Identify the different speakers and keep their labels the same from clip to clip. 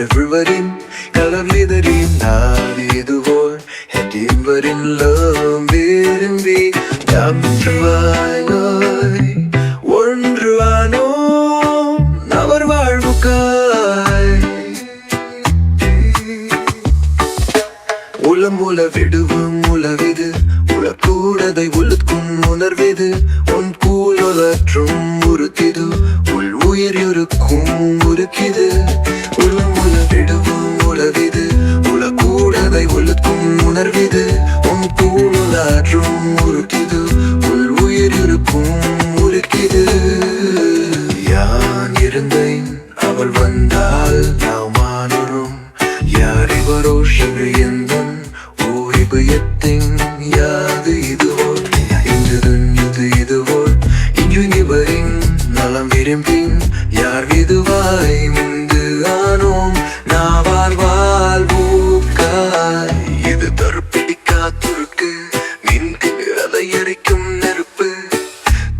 Speaker 1: everyone கலர்லிதரின் நாவிதுவோர் ஹெட்டிவரின் லோம்பிரும்பி யாமுற்றுவாய் ஒன்றுவானோ அவர் வாழ்வுக்காய் உளம் உளவிடுவும் உளவிது உளக்கூடதை உளுக்கும் உணர்விது உன் கூலற்றும் உருக்கிது உள் உயிர் இருக்கும் உருக்கிது உளம் உளவிடுவும் உளவிது உளக்கூடதை உளுக்கும் உணர்விது உன் கூலற்றும் உருக்கிது உள் உயிர் இருக்கும் உருக்கிது யான் இருந்தேன் அவள் வந்தால் நாம் மாறும் யார் இவரோ எந்தன் ஓய்பயத்தின் யாது இதுவோ இன்றுதன் இதுவோ இன்று இவரின் நலம் விரும்பின் யார் விதுவாய் முந்து ஆனோம் நாவால் வாழ்வுக்காய் இது தருப்பிடிக்கா துருக்கு மின்கு அதை எரிக்கும் நெருப்பு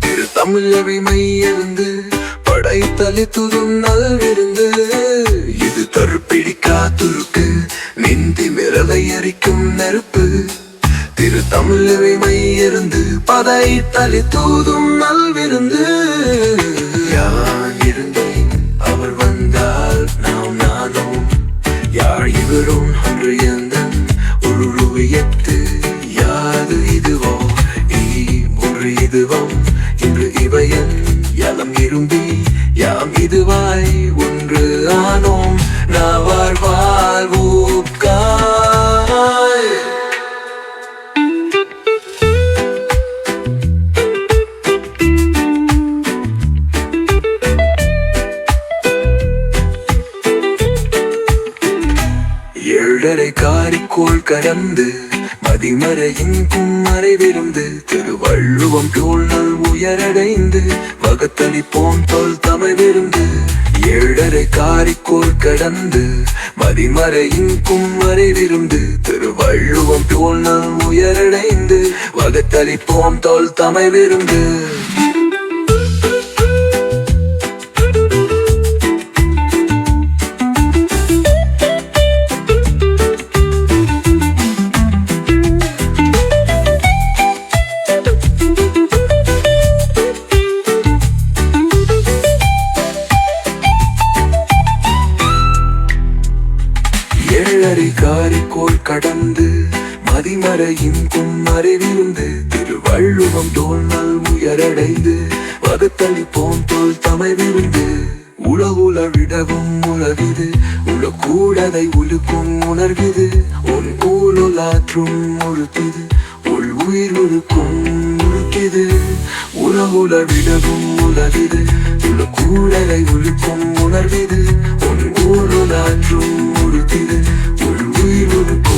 Speaker 1: திரு தமிழறிமை இருந்து படைத்தலி துதும் நல்விருந்து இது தருப்பிடிக்கா துருக்கு மிந்தி மிரலை எரிக்கும் நெருப்பு திரு தமிழறிமை இருந்து படைத்தலி தூதும் நல்விருந்து யான் இருந்தேன் அவர் வந்தால் நாம் நானும் யார் இவரும் அன்று எந்தன் ஒரு ரூயத்து யாது இதுவோ ஒன்று இதுவம் இன்று இவையன் யலம் இரும்பி யாம் இதுவாய் ஒன்று ஆனோம் நாவார் வாழ்வுக்காய் ஏழரை காரிக்கோள் கடந்து மதிமறையின் கும்மறை விருந்து திருவள்ளுவம் தோழல் உயரடைந்து வகத்தளிப்போம் தொல் தமிழ் விருந்து ஏழரை காரிக்கோள் கடந்து மதிமறையின் கும்மறை விருந்து திருவள்ளுவம் தோழல் உயரடைந்து வகத்தளிப்போம் தொல் தமிழ் விருந்து ஏழரை காரிக்கோள் கடந்து மதிமறையின் கும்மறைவிருந்து திருவள்ளுவம் தோல் உயரடைந்து வகுத்தளிப்போம் தோல் தமைவிருந்து உலகுலவிடவும் உலவிது உலகூடதை உழுக்கும் உணர்விது உன் ஊழலாற்றும் உழுத்திது உள் உயிர் உழுக்கும் உழுக்கிது உலகுலவிடவும் உலவிது உலகூடதை உழுக்கும் உணர்விது உன் ஊழலாற்றும் உழுத்திது உள் உயிர் உழுக்கும்